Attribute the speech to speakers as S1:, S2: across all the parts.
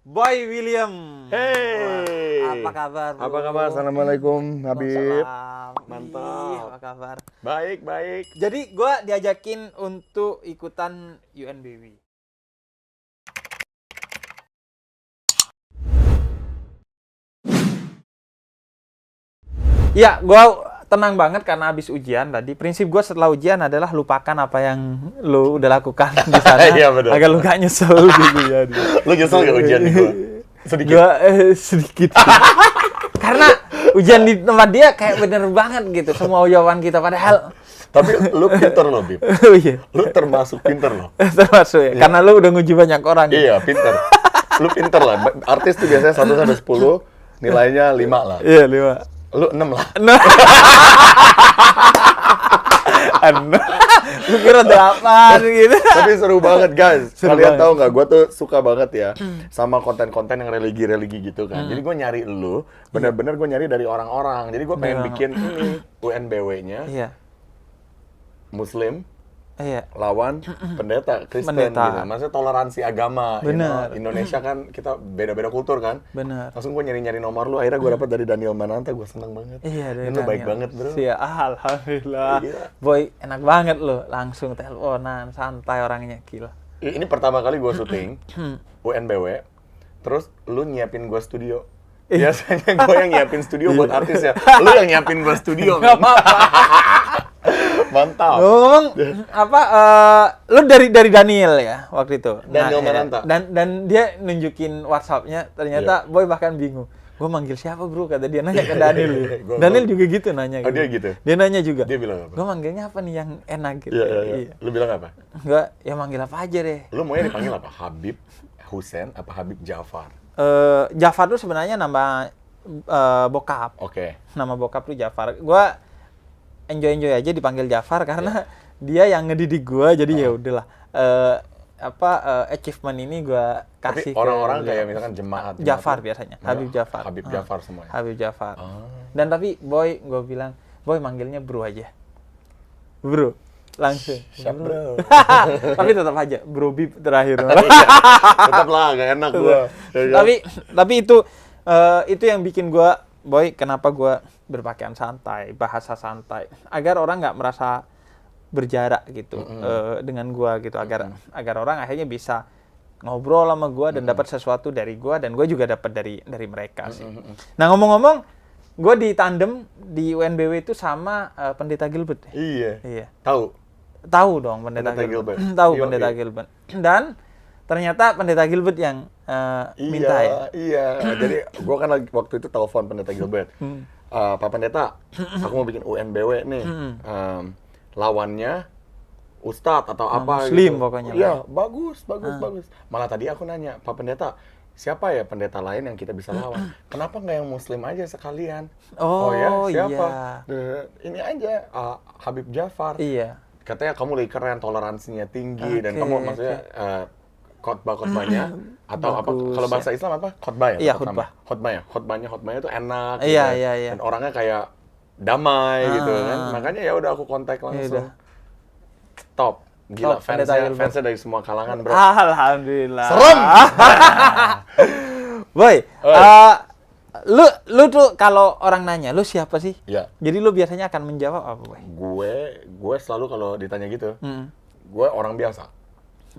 S1: Boy William.
S2: Hey.
S1: Wah, apa kabar, bro?
S2: Apa kabar? Assalamualaikum, Habib.
S1: Mantap.
S2: Ih,
S1: Apa kabar?
S2: Baik.
S1: Jadi gue diajakin untuk ikutan UNBW. Ya, gue tenang banget karena habis ujian tadi. Prinsip gue setelah ujian adalah lupakan apa yang lu udah lakukan di sana.
S2: Iya, bener.
S1: Agar lu gak nyesel gitu ya.
S2: Lu nyesel gak ujian di gua? Sedikit.
S1: Gua sedikit. Karena ujian di tempat dia kayak bener banget gitu. Semua jawaban kita padahal.
S2: Tapi lu pinter loh, Bib.
S1: Oh iya.
S2: Lu termasuk pinter loh.
S1: Termasuk ya. Karena lu udah nguji banyak orang.
S2: Iya, pinter. Lu pinter lah. Artis tuh biasanya 1 sampai 10, nilainya 5 lah.
S1: Iya, 5.
S2: Lu 6 lah.
S1: Lu kira 8 gitu.
S2: Tapi seru banget, guys.
S1: Seru
S2: Kalian
S1: banget.
S2: tahu nggak? Gue tuh suka banget ya sama konten-konten yang religi-religi gitu kan. Jadi gue nyari lu, bener-bener gue nyari dari orang-orang. Jadi gue pengen
S1: Dari
S2: bikin ini UNBW-nya
S1: Iya.
S2: Muslim
S1: Iya.
S2: lawan pendeta Kristen
S1: Pendeta.
S2: gitu. Maksudnya toleransi agama. you know.
S1: Bener.
S2: Indonesia kan kita beda-beda kultur kan.
S1: Bener.
S2: Langsung gue nyari-nyari nomor lu. Akhirnya gue dapet dari Daniel Mananta. Gue seneng banget.
S1: Iya, dari
S2: Dan lu baik
S1: Daniel.
S2: banget, bro.
S1: Iya, alhamdulillah.
S2: Iya.
S1: Boy, enak banget lu. Langsung teleponan, santai orangnya, gila.
S2: Ini pertama kali gue syuting UNBW. Terus lu nyiapin gue studio. Biasanya gue yang nyiapin studio buat artis ya. Lu yang nyiapin gue studio.
S1: Gak
S2: man.
S1: apa-apa.
S2: Mantap.
S1: Ngomong apa? Lu dari Daniel ya waktu itu.
S2: Daniel Mananta.
S1: Dan dia nunjukin WhatsApp-nya. Ternyata Boy bahkan bingung. Gue manggil siapa bro? Kata dia nanya ke Daniel. Daniel juga gitu nanya.
S2: Oh, dia gitu?
S1: Dia nanya juga.
S2: Dia bilang apa?
S1: Gue manggilnya apa nih yang enak gitu.
S2: Iya. Lu bilang apa?
S1: Gue ya manggil apa aja deh.
S2: Lu maunya dipanggil apa? Habib Hussein apa Habib Jafar?
S1: Jafar tuh sebenarnya nama bokap.
S2: Oke.
S1: Nama bokap tuh Jafar. Gua enjoy aja dipanggil Jafar karena dia yang ngedidik gua, jadi ya udahlah. Achievement ini gua kasih
S2: Tapi orang-orang
S1: ke
S2: kayak misalkan jemaat
S1: Jafar biasanya. Habib Jafar.
S2: Habib Jafar semuanya.
S1: Habib Jafar.
S2: Ah.
S1: Dan tapi Boy, gua bilang, Boy manggilnya bro aja. Bro. Langsung.
S2: Siap, bro.
S1: Tapi tetap aja bro Bib terakhir.
S2: Tetap lah, gak enak gua. Ya kan?
S1: Tapi itu yang bikin gua Boy, kenapa gua berpakaian santai, bahasa santai, agar orang nggak merasa berjarak gitu dengan gua gitu, agar orang akhirnya bisa ngobrol sama gua dan dapat sesuatu dari gua, dan gua juga dapat dari mereka sih. Nah, ngomong-ngomong, gua ditandem di UNBW itu sama Pendeta Gilbert.
S2: Iya.
S1: Iya.
S2: Tahu
S1: Dong Pendeta
S2: Gilbert.
S1: Tahu
S2: Iya,
S1: Pendeta
S2: iya.
S1: Gilbert. Dan ternyata Pendeta Gilbert yang minta ya.
S2: Iya. Jadi gua kan waktu itu telepon Pendeta Gilbert. Pak Pendeta, aku mau bikin UNBW nih. Lawannya Ustadz atau apa
S1: Muslim
S2: gitu.
S1: pokoknya.
S2: Iya, bagus. Malah tadi aku nanya, Pak Pendeta, siapa ya pendeta lain yang kita bisa lawan? Kenapa nggak yang Muslim aja sekalian?
S1: Oh,
S2: ya, siapa?
S1: iya.
S2: Ini aja, Habib Jafar.
S1: Iya.
S2: Katanya kamu lebih keren, toleransinya tinggi, dan
S1: Oke,
S2: kamu maksudnya khotbahnya atau apa?
S1: Bagus,
S2: Kalau bahasa Islam apa? Khotbah ya?
S1: Iya,
S2: tetap
S1: khotbah.
S2: Khotbah ya. Khotbahnya tuh enak.
S1: Iya,
S2: gitu.
S1: iya.
S2: Dan orangnya kayak damai gitu kan. Makanya ya udah aku kontak langsung.
S1: Yaudah.
S2: Top. Gila,
S1: Top, Pendeta Gilbert.
S2: fansnya dari semua kalangan, bro.
S1: Alhamdulillah.
S2: Serem!
S1: Boy,
S2: Oi.
S1: lu tuh kalau orang nanya, lu siapa sih?
S2: Ya,
S1: Jadi lu biasanya akan menjawab apa, Boy?
S2: gue selalu kalau ditanya gitu,
S1: Hmm.
S2: gue orang biasa.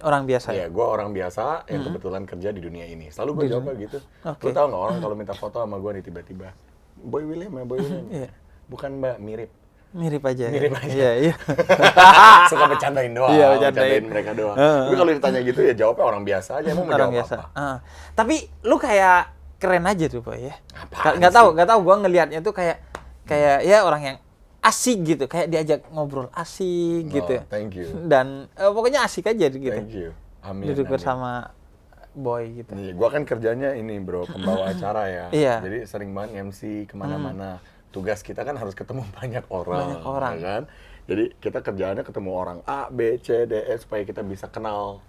S1: Orang biasa ya?
S2: Iya, gue orang biasa yang kebetulan kerja di dunia ini. Selalu gue jawab gitu.
S1: Oke.
S2: Lu tau nggak orang kalau minta foto sama gue nih tiba-tiba, Boy William ya, Boy William.
S1: Iya.
S2: Bukan Mbak, mirip.
S1: Mirip aja.
S2: Mirip aja.
S1: Iya.
S2: Suka bercandain doang,
S1: Iya,
S2: bercandain mereka doang. Tapi kalau ditanya gitu ya jawabnya orang biasa aja. Emang mau
S1: Orang
S2: jawab
S1: biasa.
S2: apa?
S1: Tapi lu kayak keren aja tuh, Boy ya.
S2: Apaan
S1: Nggak tahu gua ngelihatnya tuh kayak ya orang yang asik gitu, kayak diajak ngobrol asik gitu.
S2: Oh, thank you.
S1: Dan pokoknya asik aja gitu.
S2: Thank you. Amin.
S1: Duduk
S2: amin.
S1: bersama Boy gitu.
S2: Nih, gua kan kerjanya ini, bro, pembawa acara ya.
S1: Iya.
S2: Jadi sering banget MC kemana-mana. Tugas kita kan harus ketemu banyak orang.
S1: Banyak orang.
S2: Ya kan? Jadi kita kerjaannya ketemu orang A, B, C, D, E supaya kita bisa kenal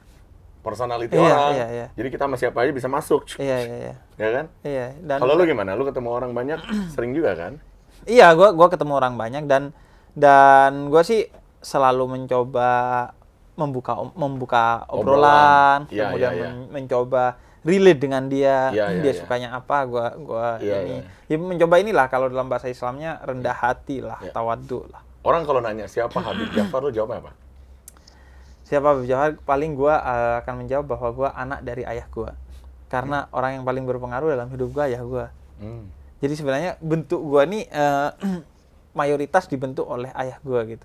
S2: personality
S1: Iya,
S2: orang.
S1: iya.
S2: Jadi kita sama siapa aja bisa masuk.
S1: Iya.
S2: Ya kan?
S1: Iya. Dan
S2: Kalau lu gimana? Lu ketemu orang banyak sering juga kan?
S1: iya, gua ketemu orang banyak, dan gua sih selalu mencoba membuka obrolan,
S2: Iya,
S1: kemudian
S2: iya.
S1: mencoba relate dengan dia,
S2: Iya,
S1: dia
S2: iya.
S1: sukanya apa, gua
S2: Iya,
S1: ini.
S2: iya.
S1: Ya mencoba inilah kalau dalam bahasa Islamnya rendah hati lah,
S2: Iya.
S1: tawadhu lah.
S2: Orang kalau nanya siapa Habib Djafar, lu jawabnya apa?
S1: Siapa Habib Djafar? Paling gua akan menjawab bahwa gua anak dari ayah gua. Karena orang yang paling berpengaruh dalam hidup gua ayah gua. Jadi sebenarnya bentuk gua nih mayoritas dibentuk oleh ayah gua gitu.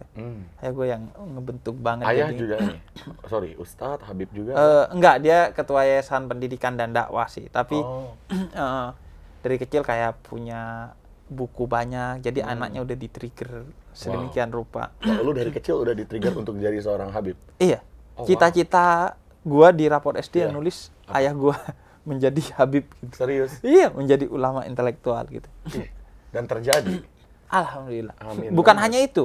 S1: Ayah gua yang ngebentuk banget.
S2: Ayah
S1: jadi,
S2: juga nih. Sorry, Ustadz Habib juga.
S1: enggak, dia ketua yayasan pendidikan dan dakwah sih. Tapi
S2: Oh.
S1: dari kecil kayak punya buku banyak. Jadi anaknya udah di-trigger sedemikian rupa.
S2: Wah, lu dari kecil udah di-trigger untuk jadi seorang Habib.
S1: Iya.
S2: Oh,
S1: Cita-cita gua di rapor SD yang
S2: Iya.
S1: nulis ayah gua menjadi Habib gitu.
S2: Serius?
S1: Iya, menjadi ulama intelektual gitu.
S2: Dan terjadi.
S1: Alhamdulillah.
S2: Amin.
S1: Bukan
S2: Banget.
S1: hanya itu.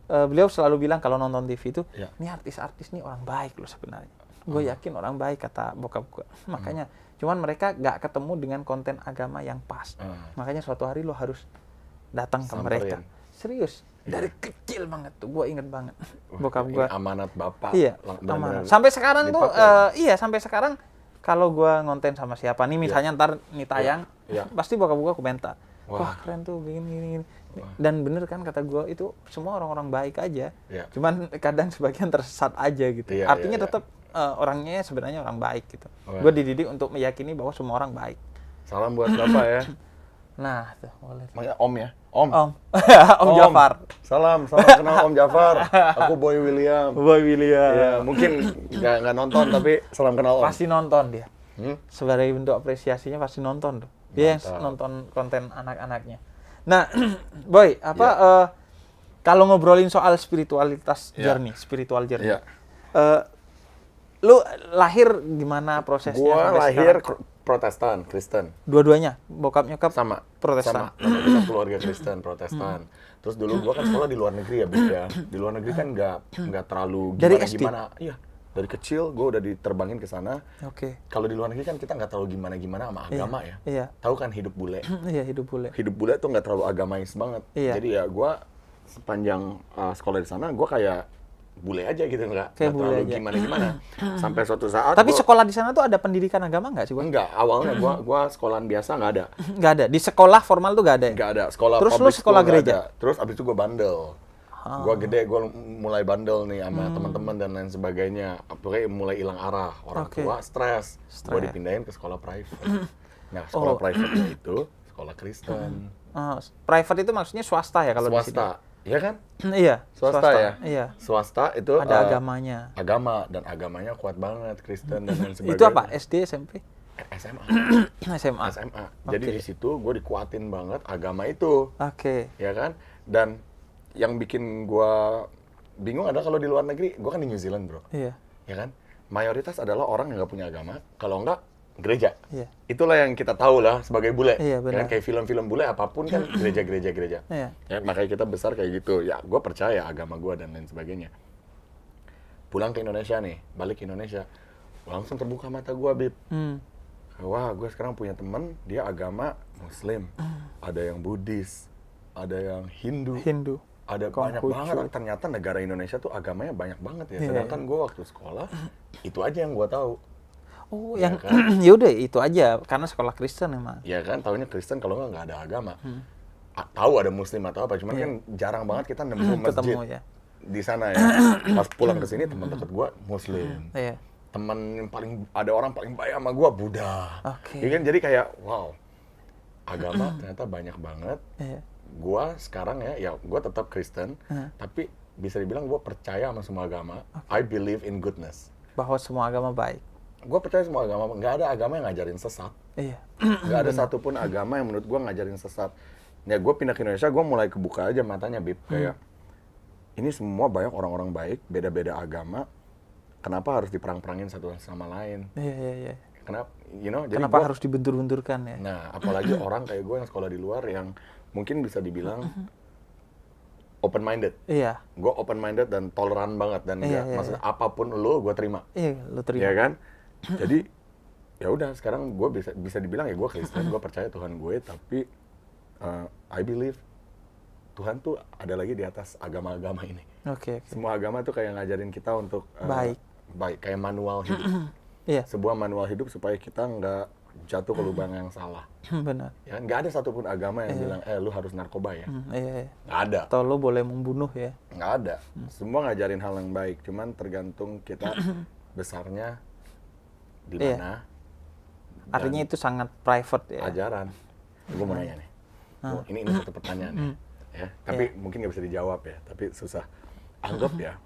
S1: Beliau selalu bilang kalau nonton TV itu,
S2: Ya.
S1: ini artis-artis nih orang baik loh sebenarnya. Gue yakin orang baik, kata bokap gue. Makanya, cuman mereka nggak ketemu dengan konten agama yang pas. Makanya suatu hari lo harus datang ke mereka.
S2: Samperin.
S1: Serius. Dari kecil banget tuh, gue inget banget. Bokap
S2: Ini
S1: gue.
S2: amanat bapak.
S1: Iya,
S2: Benar-benar
S1: amanah. Sampai sekarang tuh,
S2: dipakai.
S1: iya sampai sekarang kalau gue ngonten sama siapa nih, misalnya ntar nih tayang,
S2: Iya.
S1: pasti bokap gue komentar,
S2: Wah.
S1: wah keren tuh, gini. Dan bener kan kata gue, itu semua orang-orang baik aja.
S2: Iya.
S1: Cuman kadang sebagian tersesat aja gitu.
S2: Iya,
S1: Artinya
S2: iya, iya.
S1: tetap orangnya sebenarnya orang baik gitu.
S2: Wah.
S1: Gue dididik untuk meyakini bahwa semua orang baik.
S2: Salam buat bapak ya.
S1: Nah, tuh boleh.
S2: Manggil Om ya? Om.
S1: Om Jafar.
S2: Salam kenal Om Jafar. Aku Boy William.
S1: Boy William.
S2: Iya, mungkin nggak nonton tapi salam kenal Om.
S1: Pasti nonton dia.
S2: Hmm?
S1: Sebagai bentuk apresiasinya pasti nonton tuh. Dia yang
S2: Mantap.
S1: nonton konten anak-anaknya. Nah, Boy, kalau ngobrolin soal spiritualitas journey, spiritual journey.
S2: Iya.
S1: Lu lahir gimana prosesnya
S2: Gua
S1: sampai
S2: lahir
S1: sekarang?
S2: Protestan, Kristen.
S1: Dua-duanya, bokap nyokap
S2: Sama.
S1: Protestan.
S2: Sama. Kita keluarga Kristen, Protestan. Terus dulu gua kan sekolah di luar negeri ya, Bib ya. Di luar negeri kan nggak terlalu
S1: Dari
S2: gimana. Iya. Dari kecil gua udah diterbangin ke sana.
S1: Oke.
S2: Kalau di luar negeri kan kita nggak terlalu gimana sama agama ya.
S1: Iya.
S2: Tahu kan hidup bule.
S1: Iya, hidup bule.
S2: Hidup bule tuh nggak terlalu agamais banget.
S1: Iya.
S2: Jadi ya gue sepanjang sekolah di sana gue kayak bule aja gitu, nggak
S1: Kayak bule
S2: terlalu
S1: aja.
S2: gimana. Sampai suatu saat
S1: Tapi
S2: gua-
S1: sekolah di sana tuh ada pendidikan agama nggak sih, Boy?
S2: enggak, awalnya gue sekolahan biasa nggak ada.
S1: Nggak ada. Di sekolah formal tuh nggak ada ya?
S2: Nggak ada. Sekolah
S1: Terus lu
S2: public
S1: sekolah
S2: school nggak
S1: gereja?
S2: ada. Terus abis itu gue bandel. Gue gede, gue mulai bandel nih sama teman-teman dan lain sebagainya. Pokoknya mulai hilang arah. Orang
S1: Oke.
S2: tua stres. Gue
S1: Stres.
S2: dipindahin ke sekolah private. Nah, sekolah private itu sekolah Kristen.
S1: Private itu maksudnya swasta ya kalau di sini?
S2: Swasta. Iya kan?
S1: Iya,
S2: Swasta ya?
S1: Iya.
S2: Swasta itu
S1: Ada agamanya.
S2: agama, dan agamanya kuat banget, Kristen dan lain sebagainya.
S1: Itu apa? SD, SMP?
S2: SMA.
S1: SMA.
S2: SMA. Jadi
S1: Oke.
S2: di situ gue dikuatin banget agama itu,
S1: Oke.
S2: ya kan? Dan yang bikin gue bingung adalah kalau di luar negeri, gue kan di New Zealand bro,
S1: Iya.
S2: ya kan? Mayoritas adalah orang yang nggak punya agama, kalau enggak gereja.
S1: Iya.
S2: Itulah yang kita tahu lah sebagai bule.
S1: Iya,
S2: Ya
S1: benar.
S2: kan? Kayak film-film bule apapun kan gereja.
S1: Iya.
S2: Ya, makanya kita besar kayak gitu. Ya, gue percaya agama gue dan lain sebagainya. Pulang ke Indonesia nih, balik ke Indonesia, langsung terbuka mata gue, Bib. Wah, gue sekarang punya temen, dia agama Muslim. Ada yang Buddhis, ada yang Hindu. Ada banyak
S1: Konghucu.
S2: banget. Ternyata negara Indonesia tuh agamanya banyak banget ya.
S1: Iya,
S2: Sedangkan gue waktu sekolah, itu aja yang gue tahu.
S1: Oh,
S2: Iya
S1: yang
S2: kan?
S1: ya udah itu aja karena sekolah Kristen emang.
S2: Ya kan, taunya Kristen kalau nggak ada agama. Tahu ada Muslim atau apa, cuman kan jarang banget kita nemu masjid
S1: Ketemu ya.
S2: di sana ya. Pas pulang ke sini teman dekat gua Muslim.
S1: Iya.
S2: Teman yang ada orang paling baik sama gua Buddha.
S1: Oke.
S2: Ya kan, jadi kayak wow. Agama ternyata banyak banget.
S1: Iya.
S2: Gua sekarang ya gua tetap Kristen, tapi bisa dibilang gua percaya sama semua agama. I believe in goodness.
S1: Bahwa semua agama baik.
S2: Gue percaya semua agama, nggak ada agama yang ngajarin sesat.
S1: Iya.
S2: Nggak ada satupun agama yang menurut gue ngajarin sesat. Ya gue pindah ke Indonesia, gue mulai kebuka aja matanya, Bib. Kayak, ini semua banyak orang-orang baik, beda-beda agama. Kenapa harus diperang-perangin satu sama lain?
S1: Iya.
S2: Kenapa, jadi
S1: Kenapa
S2: gua-
S1: harus dibentur-benturkan ya?
S2: Nah, apalagi orang kayak gue yang sekolah di luar yang mungkin bisa dibilang open-minded.
S1: Iya.
S2: Gue open-minded dan toleran banget. Dan
S1: Iya,
S2: maksudnya apapun lo, gue terima.
S1: Iya, lu terima.
S2: Ya kan? Jadi ya udah, sekarang gue bisa dibilang ya gue Kristen, gue percaya Tuhan gue, tapi I believe Tuhan tuh ada lagi di atas agama-agama ini.
S1: Oke.
S2: Semua agama tuh kayak ngajarin kita untuk
S1: Baik.
S2: kayak manual hidup.
S1: Iya.
S2: Sebuah manual hidup supaya kita nggak jatuh ke lubang yang salah.
S1: Benar.
S2: Ya, nggak ada satupun agama yang bilang, lu harus narkoba ya.
S1: Iya.
S2: Nggak ada.
S1: Atau lo boleh membunuh ya.
S2: Nggak ada. Semua ngajarin hal yang baik. Cuman tergantung kita besarnya di mana.
S1: Artinya itu sangat private ya.
S2: Ajaran. Gue mau nanya nih. Ini satu pertanyaan ya. Tapi mungkin nggak bisa dijawab ya. Tapi susah. Anggap ya.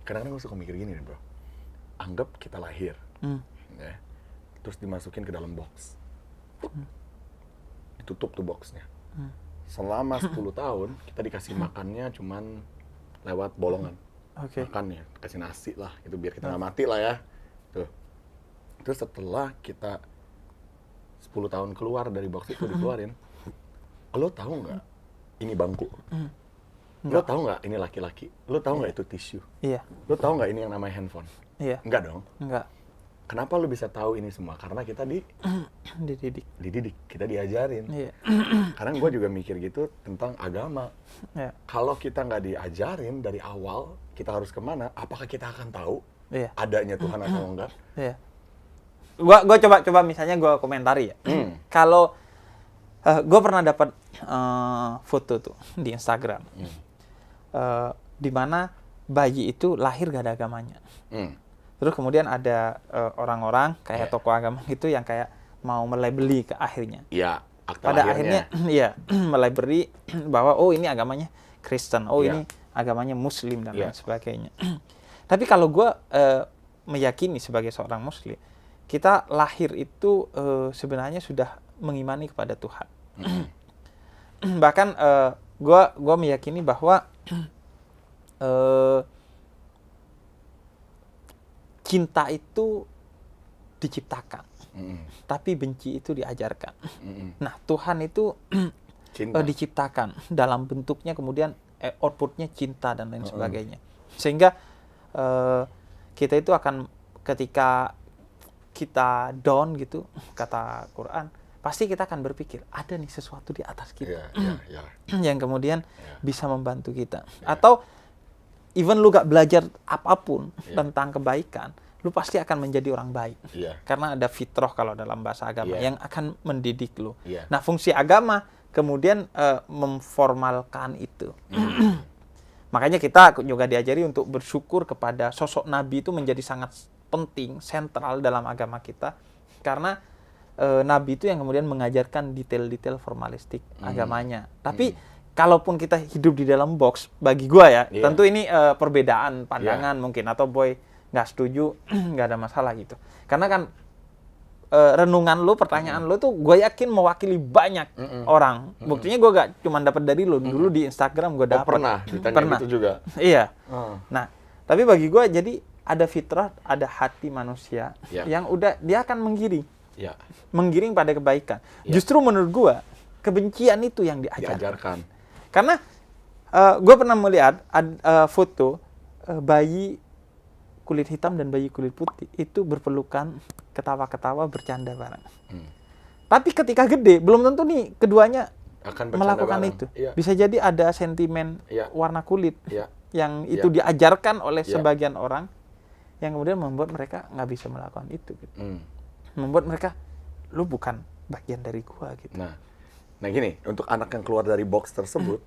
S2: Kadang-kadang gue suka mikir gini nih bro. Anggap kita lahir. Ya. Terus dimasukin ke dalam box. Ditutup tuh boxnya. Selama 10 tahun kita dikasih makannya cuman lewat bolongan. Makan ya, kasih nasi lah, itu biar kita nggak mati lah ya. Tuh. Terus setelah kita 10 tahun keluar dari box itu dikeluarin, lo tahu nggak ini bangku? Lo tahu nggak ini laki-laki? Lo tahu nggak itu tisu?
S1: Iya.
S2: Lo tahu nggak ini yang namanya handphone?
S1: Iya.
S2: Enggak dong?
S1: Enggak.
S2: Kenapa lo bisa tahu ini semua? Karena kita dididik, kita diajarin.
S1: Iya.
S2: Karena gue juga mikir gitu tentang agama.
S1: Iya.
S2: Kalau kita nggak diajarin dari awal, kita harus kemana? Apakah kita akan tahu adanya Tuhan atau enggak?
S1: Iya. Gua coba misalnya gua komentari ya. Kalau gua pernah dapat foto tuh di Instagram. Di mana bayi itu lahir gak ada agamanya. Terus kemudian ada orang-orang kayak tokoh agama gitu yang kayak mau melabeli ke akhirnya.
S2: Iya,
S1: pada akhirnya melabeli bahwa ini agamanya Kristen, ini agamanya Muslim dan lain sebagainya. Tapi kalau gua meyakini sebagai seorang Muslim, kita lahir itu sebenarnya sudah mengimani kepada Tuhan. Bahkan gua meyakini bahwa cinta itu diciptakan, tapi benci itu diajarkan. Nah, Tuhan itu diciptakan dalam bentuknya, kemudian outputnya cinta dan lain sebagainya. Sehingga kita itu akan ketika kita down gitu, kata Quran, pasti kita akan berpikir ada nih sesuatu di atas kita yang kemudian bisa membantu kita. Atau even lu gak belajar apapun tentang kebaikan, lu pasti akan menjadi orang baik. Karena ada fitrah kalau dalam bahasa agama yang akan mendidik lu. Nah, fungsi agama kemudian memformalkan itu. Makanya kita juga diajari untuk bersyukur kepada sosok Nabi itu menjadi sangat penting, sentral dalam agama kita. Karena Nabi itu yang kemudian mengajarkan detail-detail formalistik agamanya. Tapi kalaupun kita hidup di dalam box, bagi gua ya, tentu ini perbedaan pandangan mungkin, atau Boy nggak setuju, nggak ada masalah gitu. Karena kan renungan lu, pertanyaan lu tuh gue yakin mewakili banyak orang. Buktinya gue gak cuma dapat dari lu, dulu di Instagram gue dapat.
S2: Pernah ditanya gitu juga.
S1: Iya. Nah, tapi bagi gue jadi ada fitrah, ada hati manusia yang udah dia akan menggiring pada kebaikan. Justru menurut gue kebencian itu yang diajarkan. Karena gue pernah melihat foto bayi kulit hitam dan bayi kulit putih itu berpelukan, ketawa-ketawa, bercanda bareng. Tapi ketika gede, belum tentu nih keduanya akan melakukan bareng. Itu. Bisa jadi ada sentimen warna kulit yang itu diajarkan oleh sebagian orang, yang kemudian membuat mereka nggak bisa melakukan itu. Gitu. Membuat mereka, lu bukan bagian dari gua gitu.
S2: Nah gini, untuk anak yang keluar dari box tersebut,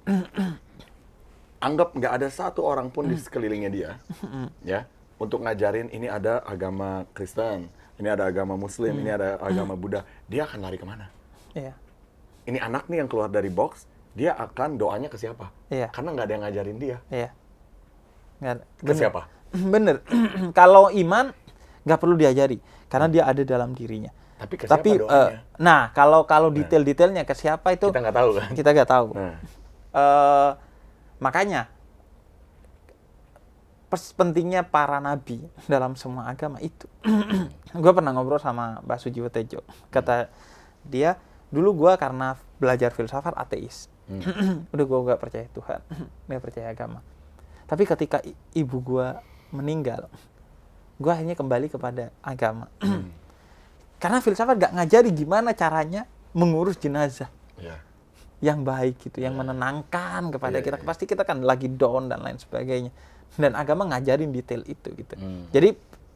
S2: anggap nggak ada satu orang pun di sekelilingnya dia, ya, untuk ngajarin ini ada agama Kristen, ini ada agama Muslim, ini ada agama Buddha, dia akan lari kemana? Ini anak nih yang keluar dari box, dia akan doanya ke siapa? Karena nggak ada yang ngajarin dia. Ke siapa?
S1: Bener. Kalau iman nggak perlu diajari, karena dia ada dalam dirinya.
S2: Tapi ke siapa doanya?
S1: Nah, kalau detail-detailnya ke siapa itu
S2: kita nggak tahu kan?
S1: Kita nggak tahu. Makanya pentingnya para nabi dalam semua agama itu. Gue pernah ngobrol sama Mbak Sujiwo Tejo. Kata dia, dulu gue karena belajar filsafat ateis. Udah gue gak percaya Tuhan, gak percaya agama. Tapi ketika ibu gue meninggal, gue akhirnya kembali kepada agama. Karena filsafat gak ngajari gimana caranya mengurus jenazah yang baik gitu, yang menenangkan kepada kita. Pasti kita kan lagi down dan lain sebagainya. Dan agama ngajarin detail itu gitu. Jadi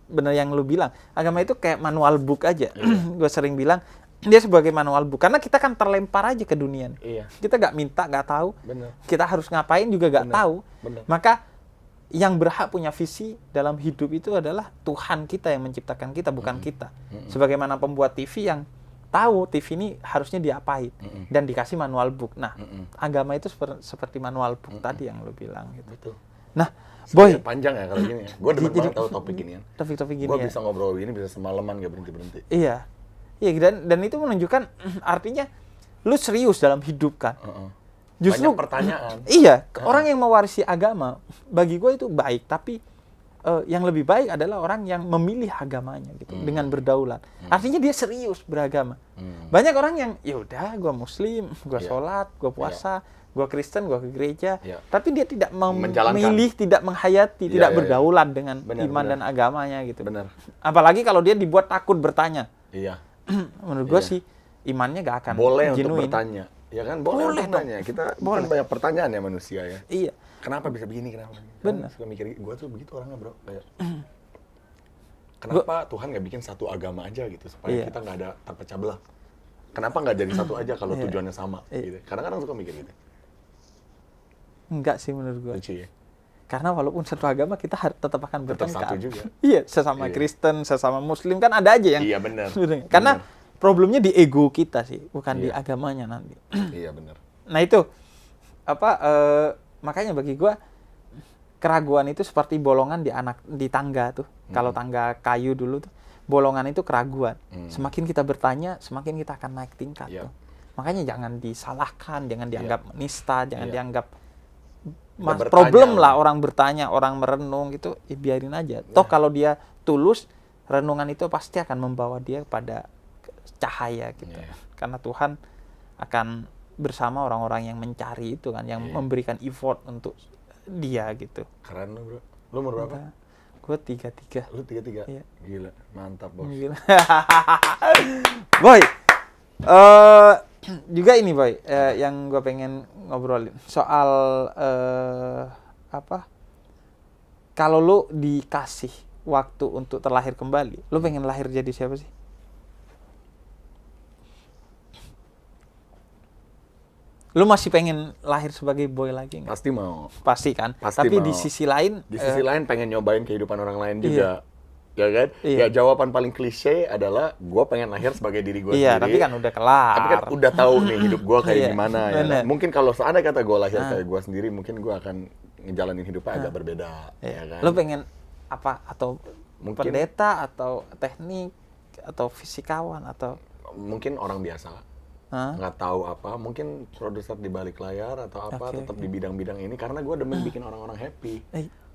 S1: bener yang lu bilang. Agama itu kayak manual book aja. Gue sering bilang dia sebagai manual book karena kita kan terlempar aja ke dunia.
S2: Iya.
S1: Kita nggak minta, nggak tahu.
S2: Bener.
S1: Kita harus ngapain juga nggak tahu.
S2: Bener.
S1: Maka yang berhak punya visi dalam hidup itu adalah Tuhan kita yang menciptakan kita, bukan kita. Sebagaimana pembuat TV yang tahu TV ini harusnya diapain dan dikasih manual book. Nah, agama itu seperti manual book tadi yang lu bilang gitu.
S2: Betul.
S1: Nah, Boy,
S2: Panjang ya kalau gini ya. Gue demen banget tahu topik ini kan.
S1: Topik-topik gini
S2: Gue
S1: ya.
S2: bisa ngobrol gini bisa semalaman gak berhenti-berhenti.
S1: Iya. Iya, dan itu menunjukkan artinya lu serius dalam hidup kan. Justru
S2: banyak pertanyaan.
S1: Iya, orang yang mewarisi agama bagi gue itu baik, tapi yang lebih baik adalah orang yang memilih agamanya gitu dengan berdaulat. Artinya dia serius beragama. Banyak orang yang ya udah gue muslim, gue sholat, gue puasa, gue Kristen, gue ke gereja, tapi dia tidak memilih, tidak menghayati, tidak berdaulat dengan iman dan agamanya gitu.
S2: Benar.
S1: Apalagi kalau dia dibuat takut bertanya.
S2: Iya.
S1: Menurut gue sih imannya gak akan
S2: boleh
S1: genuine.
S2: Untuk bertanya. Ya kan boleh untuk bertanya. Kita kan banyak pertanyaan ya manusia ya.
S1: Iya.
S2: Kenapa bisa begini? Kenapa?
S1: Benar.
S2: Suka mikir, gue tuh begitu orangnya bro. Kayak, kenapa Tuhan nggak bikin satu agama aja gitu supaya kita nggak ada terpecah belah? Kenapa nggak jadi satu aja kalau tujuannya sama? Gitu. Kadang-kadang suka mikir gitu.
S1: Enggak sih menurut gue.
S2: Lucu ya.
S1: Karena walaupun satu agama kita tetap akan bertengkar.
S2: Tetap satu juga.
S1: Iya, sesama Kristen, sesama Muslim kan ada aja yang.
S2: Iya benar.
S1: Karena problemnya di ego kita sih, bukan di agamanya nanti.
S2: Iya benar.
S1: Nah itu makanya bagi gua keraguan itu seperti bolongan di tangga tuh. Kalau tangga kayu dulu tuh, bolongan itu keraguan. Semakin kita bertanya, semakin kita akan naik tingkat tuh. Makanya jangan disalahkan, jangan dianggap nista, jangan dianggap problem lah orang bertanya, orang merenung gitu, biarin aja. Toh kalau dia tulus, renungan itu pasti akan membawa dia pada cahaya gitu. Karena Tuhan akan bersama orang-orang yang mencari itu kan, yang memberikan effort untuk dia gitu.
S2: Keren lo bro. Lo umur berapa?
S1: Gue 33.
S2: Lu 33?
S1: Iya.
S2: Gila, mantap bos.
S1: Gila. Boy, juga ini Boy, yang gue pengen ngobrolin soal kalau lu dikasih waktu untuk terlahir kembali, lu pengen lahir jadi siapa sih? Lu masih pengen lahir sebagai boy lagi nggak?
S2: Pasti mau.
S1: Pasti kan?
S2: Pasti
S1: tapi
S2: mau.
S1: di sisi lain
S2: pengen nyobain kehidupan orang lain juga. Ya kan? Ya jawaban paling klise adalah gue pengen lahir sebagai diri gue sendiri.
S1: Iya, tapi kan udah kelar.
S2: Tapi kan udah tahu nih hidup gue kayak gimana ya.
S1: Bener.
S2: Mungkin kalau seandainya kata gue lahir kayak gue sendiri, mungkin gue akan ngejalanin hidupnya agak berbeda. Ya kan?
S1: Lu pengen apa? Atau
S2: mungkin,
S1: pendeta, atau teknik, atau fisikawan, atau
S2: mungkin orang biasa. Nggak tahu apa, mungkin produser di balik layar atau apa, tetap di bidang-bidang ini karena gue demen bikin orang-orang happy.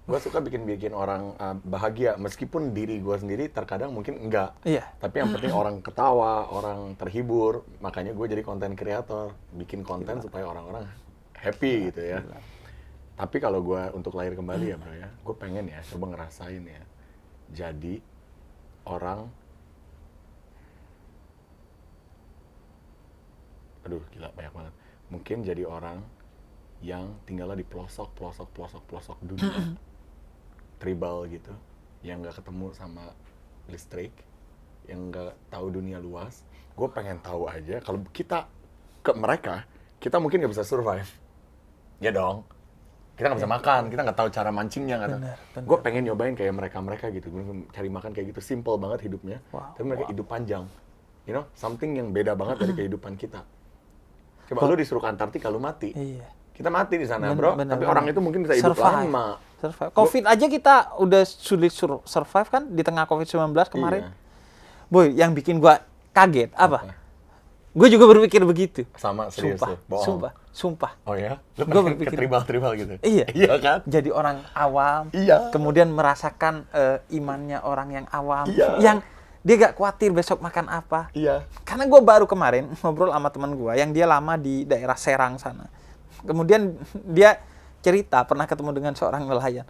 S2: Gue suka bikin orang bahagia, meskipun diri gue sendiri terkadang mungkin enggak. Tapi yang penting orang ketawa, orang terhibur, makanya gue jadi konten kreator, bikin konten supaya orang-orang happy gitu ya. Tapi kalau gue untuk lahir kembali ya bro ya, gue pengen ya coba ngerasain ya, jadi orang, aduh gila banyak banget, mungkin jadi orang yang tinggalnya di pelosok dunia, tribal gitu, yang nggak ketemu sama listrik, yang nggak tahu dunia luas. Gue pengen tahu aja kalau kita ke mereka, kita mungkin nggak bisa survive, ya dong. Kita nggak bisa makan, kita nggak tahu cara mancingnya, nggak tahu. Gue pengen nyobain kayak mereka gitu, cari makan kayak gitu, simple banget hidupnya, tapi mereka hidup panjang, you know, something yang beda banget dari kehidupan kita. Coba lu disuruh ke Antartika, lu mati. Kita mati di sana, bro. Tapi orang itu mungkin bisa hidup lama.
S1: Covid aja kita udah sulit survive kan di tengah COVID-19 kemarin. Boy, yang bikin gua kaget apa? Gue juga berpikir begitu.
S2: Sama, serius tuh.
S1: Sumpah.
S2: Oh ya? Lu pengen ke tribal gitu?
S1: Iya.
S2: Iya kan?
S1: Jadi orang awam.
S2: Iya.
S1: Kemudian merasakan imannya orang yang awam. Iya. Yang dia gak khawatir besok makan apa.
S2: Iya.
S1: Karena gue baru kemarin ngobrol sama teman gue yang dia lama di daerah Serang sana. Kemudian dia cerita pernah ketemu dengan seorang nelayan.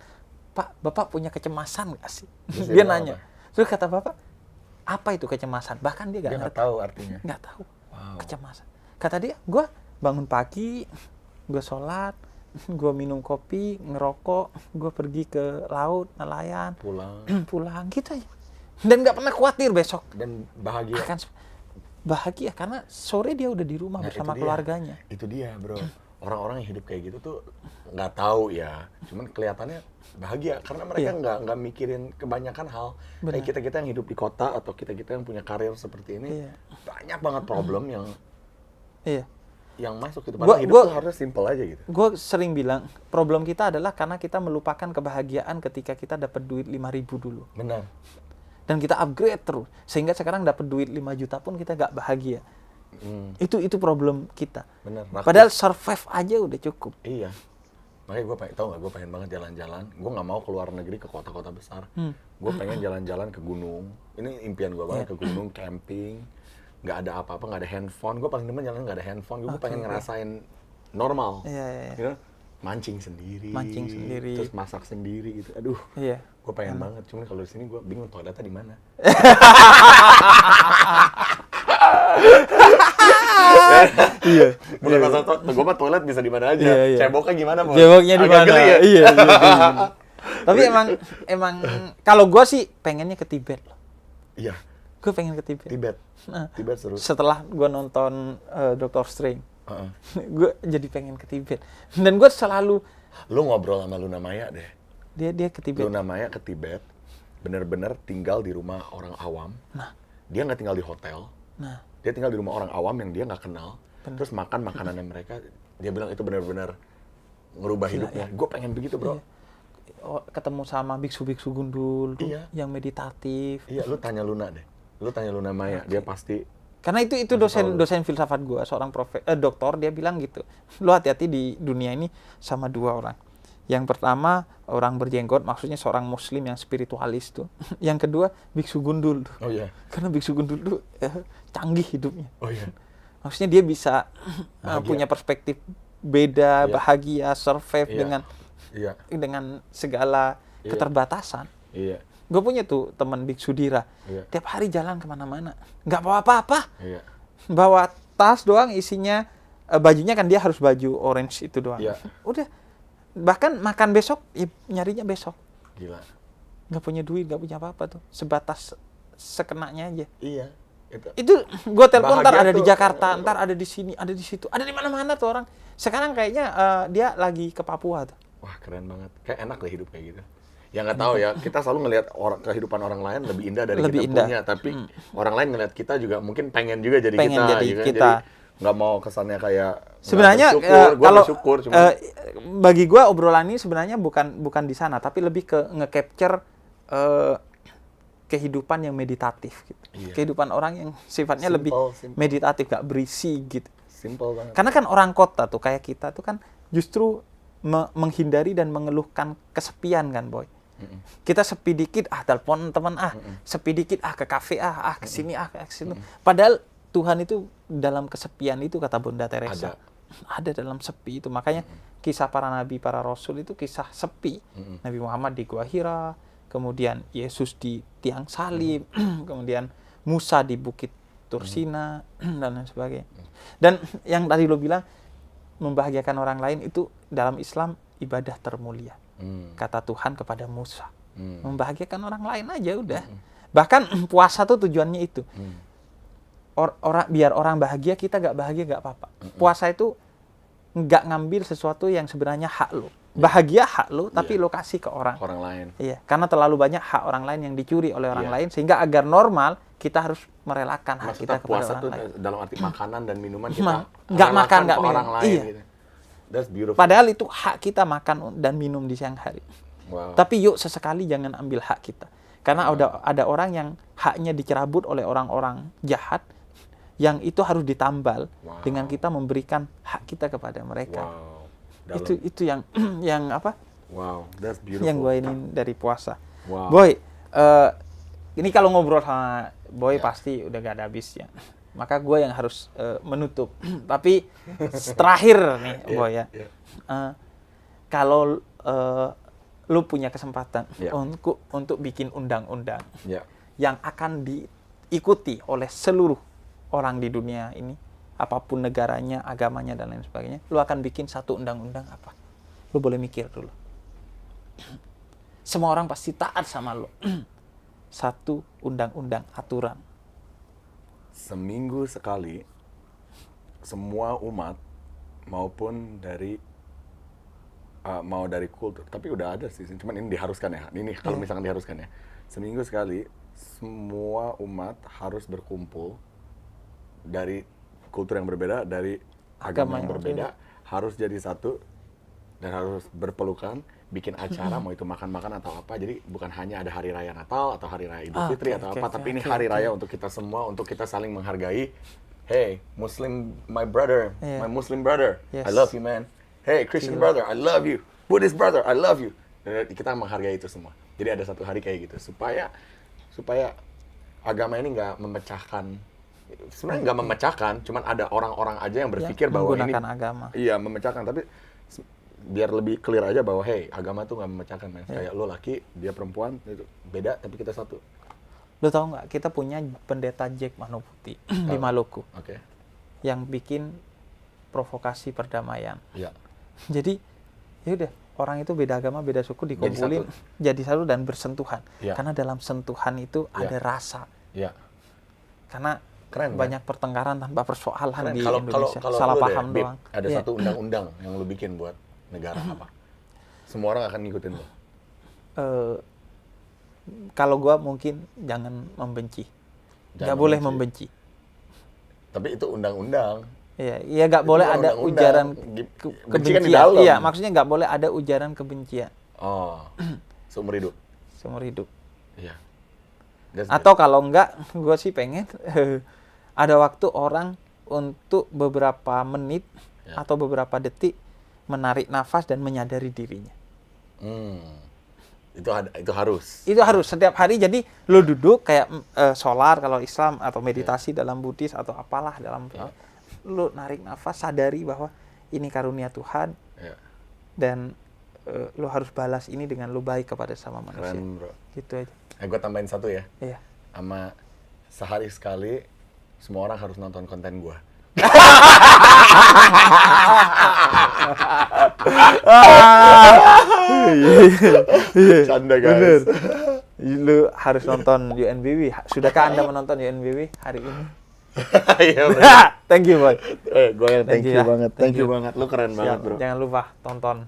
S1: Pak, Bapak punya kecemasan gak sih? Dia nanya. Terus kata Bapak, apa itu kecemasan? Bahkan dia gak
S2: tahu artinya.
S1: Gak tahu. Wow. Kecemasan. Kata dia, gue bangun pagi, gue sholat, gue minum kopi, ngerokok, gue pergi ke laut, nelayan, pulang gitu aja. Dan nggak pernah khawatir besok.
S2: Dan bahagia.
S1: Bahagia karena sore dia udah di rumah bersama keluarganya.
S2: Itu dia, bro. Orang-orang yang hidup kayak gitu tuh nggak tahu ya. Cuman kelihatannya bahagia karena mereka nggak mikirin kebanyakan hal. Kayak kita yang hidup di kota atau kita yang punya karir seperti ini, banyak banget problem yang masuk gitu. Padahal hidup tuh harusnya simple aja gitu.
S1: Gue sering bilang, problem kita adalah karena kita melupakan kebahagiaan ketika kita dapat duit 5.000 dulu.
S2: Benar.
S1: Dan kita upgrade terus. Sehingga sekarang dapat duit 5 juta pun kita nggak bahagia. Itu problem kita.
S2: Benar.
S1: Padahal survive aja udah cukup.
S2: Iya. Makanya gue pengen banget jalan-jalan. Gue nggak mau keluar negeri ke kota-kota besar. Gue pengen jalan-jalan ke gunung. Ini impian gue banget, ke gunung, camping. Nggak ada apa-apa, nggak ada handphone. Gue paling demen jalan nggak ada handphone. Gue pengen ngerasain normal.
S1: Iya.
S2: You know? Mancing sendiri. Terus masak sendiri gitu. Aduh.
S1: Iya.
S2: Gue pengen banget. Cuman kalau di sini gue bingung toiletnya di mana. Iya. Bukan masalah gue mah toilet bisa di mana aja. Ceboknya gimana, Bos?
S1: Ceboknya di mana?
S2: Ya?
S1: Iya. Tapi emang kalau gue sih pengennya ke Tibet loh.
S2: Iya.
S1: Gue pengen ke Tibet.
S2: Tibet seru.
S1: Setelah gue nonton Dr. Strange, gue jadi pengen ke Tibet. Dan gue selalu.
S2: Lu ngobrol sama Luna Maya deh.
S1: Dia ke Tibet.
S2: Luna Maya ke Tibet, bener-bener tinggal di rumah orang awam. Dia nggak tinggal di hotel. Dia tinggal di rumah orang awam yang dia nggak kenal. Terus makan makanannya mereka. Dia bilang itu bener-bener ngerubah hidupnya. Gue pengen begitu, bro.
S1: Ketemu sama biksu-biksu gundul yang meditatif.
S2: Iya, lu tanya Luna deh. Lu tanya Luna Maya, dia pasti.
S1: Karena itu dosen filsafat gue, seorang doktor, dia bilang gitu. Lu hati-hati di dunia ini sama dua orang. Yang pertama orang berjenggot, maksudnya seorang muslim yang spiritualis tuh. Yang kedua biksu gundul tuh.
S2: Oh iya.
S1: Karena biksu gundul tuh canggih hidupnya.
S2: Oh iya.
S1: Maksudnya dia bisa punya perspektif beda, bahagia, survive dengan segala keterbatasan.
S2: Iya.
S1: Gue punya tuh teman biksu Dira, tiap hari jalan kemana-mana, nggak bawa apa-apa, bawa tas doang isinya bajunya kan dia harus baju orange itu doang. Udah, bahkan makan besok nyarinya besok.
S2: Gila.
S1: Nggak punya duit, nggak punya apa-apa tuh, sebatas sekenanya aja.
S2: Iya.
S1: Itu gue telepon ntar ada di Jakarta, ntar ada di sini, ada di situ, ada di mana-mana tuh orang. Sekarang kayaknya dia lagi ke Papua tuh.
S2: Wah keren banget, kayak enak deh hidup kayak gitu. Ya nggak tahu ya, kita selalu ngelihat kehidupan orang lain lebih indah dari kita punya, tapi orang lain ngelihat kita juga mungkin pengen juga jadi kita. Jadi nggak mau kesannya kayak
S1: sebenarnya kalau bagi gue obrolan ini sebenarnya bukan di sana, tapi lebih ke nge-capture kehidupan yang meditatif gitu. Kehidupan orang yang sifatnya lebih meditatif, gak berisi gitu.
S2: Simple banget.
S1: Karena kan orang kota tuh kayak kita tuh kan justru menghindari dan mengeluhkan kesepian kan, Boy. Kita sepi dikit, telepon teman, sepi dikit, ke kafe, ke sini, ke sini. Padahal Tuhan itu dalam kesepian itu, kata Bunda Teresa. Ada dalam sepi itu. Makanya kisah para nabi, para rasul itu kisah sepi. Nabi Muhammad di Gua Hira, kemudian Yesus di tiang salib, kemudian Musa di Bukit Tursina, dan lain sebagainya. Dan yang tadi lo bilang, membahagiakan orang lain itu dalam Islam ibadah termulia. Kata Tuhan kepada Musa. Membahagiakan orang lain aja udah. Bahkan puasa tuh tujuannya itu. Biar orang bahagia, kita gak bahagia gak apa-apa. Puasa itu gak ngambil sesuatu yang sebenarnya hak lo. Bahagia hak lo, tapi lo kasih ke orang
S2: lain.
S1: Iya, karena terlalu banyak hak orang lain yang dicuri oleh orang lain, sehingga agar normal kita harus merelakan hak kita kepada
S2: puasa
S1: orang
S2: tuh
S1: lain.
S2: Dalam arti makanan dan minuman kita
S1: nggak makan, nggak minum.
S2: Orang lain. Gitu. That's beautiful.
S1: Padahal itu hak kita makan dan minum di siang hari.
S2: Wow.
S1: Tapi yuk sesekali jangan ambil hak kita. Karena ada orang yang haknya dicerabut oleh orang-orang jahat, yang itu harus ditambal dengan kita memberikan hak kita kepada mereka. Itu yang apa?
S2: Wow, that's beautiful.
S1: Yang gue ini dari puasa.
S2: Wow.
S1: Boy, ini kalau ngobrol sama Boy pasti udah gak ada habisnya. Maka gue yang harus menutup. Tapi terakhir nih, Boy ya. Kalau lu punya kesempatan untuk bikin undang-undang yang akan diikuti oleh seluruh orang di dunia ini, apapun negaranya, agamanya, dan lain sebagainya, lu akan bikin satu undang-undang apa? Lu boleh mikir dulu. Semua orang pasti taat sama lu. Satu, undang-undang, aturan.
S2: Seminggu sekali, semua umat maupun dari mau dari kultur, tapi udah ada sih, cuman ini diharuskan ya. Ini kalau misalkan diharuskan ya, seminggu sekali semua umat harus berkumpul dari kultur yang berbeda, dari agama yang berbeda, harus jadi satu dan harus berpelukan, bikin acara, mau itu makan-makan atau apa. Jadi bukan hanya ada hari raya Natal atau hari raya Idul Fitri atau apa, tapi ini hari raya untuk kita semua, untuk kita saling menghargai. Hey, Muslim, my brother, my Muslim brother, I love you, man. Hey, Christian brother, I love you. Buddhist brother, I love you. Kita menghargai itu semua. Jadi ada satu hari kayak gitu, supaya agama ini nggak memecahkan. Sebenarnya nggak memecahkan, cuman ada orang-orang aja yang berpikir bahwa ini
S1: agama.
S2: Iya, memecahkan, tapi biar lebih clear aja bahwa hey, agama tuh nggak memecahkan, man. Kayak lo laki, dia perempuan, itu beda tapi kita satu.
S1: Lo tau nggak, kita punya pendeta Jack Manoputi di Maluku.
S2: Oke.
S1: Yang bikin provokasi perdamaian.
S2: Iya.
S1: Jadi ya udah, orang itu beda agama, beda suku dikumpulin jadi satu dan bersentuhan. Karena dalam sentuhan itu ada rasa.
S2: Iya.
S1: Karena
S2: keren,
S1: banyak pertengkaran tanpa persoalan di
S2: kalau
S1: Indonesia.
S2: Kalau
S1: salah paham doang.
S2: Ada satu undang-undang yang lu bikin buat negara apa? Semua orang akan ngikutin lo.
S1: Kalau gua mungkin jangan membenci. Nggak boleh membenci.
S2: Tapi itu undang-undang.
S1: Iya, nggak boleh ada ujaran kebencian. Iya, maksudnya nggak boleh ada ujaran kebencian.
S2: Oh, seumur hidup.
S1: Seumur hidup.
S2: Iya.
S1: Atau kalau enggak, gue sih pengen ada waktu orang untuk beberapa menit atau beberapa detik menarik nafas dan menyadari dirinya.
S2: Itu harus.
S1: Itu harus setiap hari. Jadi lo duduk kayak solar kalau Islam atau meditasi dalam Buddhis atau apalah dalam lo narik nafas, sadari bahwa ini karunia Tuhan dan lo harus balas ini dengan lo baik kepada sama manusia.
S2: Keren, bro.
S1: Gitu aja.
S2: Gue tambahin satu ya.
S1: Iya.
S2: Sama sehari sekali semua orang harus nonton konten gue. Canda guys.
S1: Lu harus nonton UNBW. Sudahkah Anda menonton UNBW hari ini?
S2: Iya,
S1: thank you, boy.
S2: Gue yang thank you banget. Thank you banget. Lu keren banget, bro.
S1: Jangan lupa tonton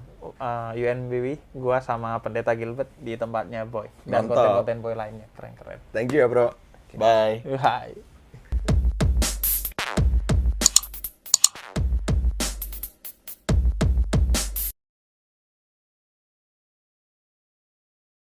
S1: UNBW, gua sama Pendeta Gilbert di tempatnya Boy dan konten-konten Boy lainnya. Keren-keren.
S2: Thank you ya, bro. Bye.
S1: Bye.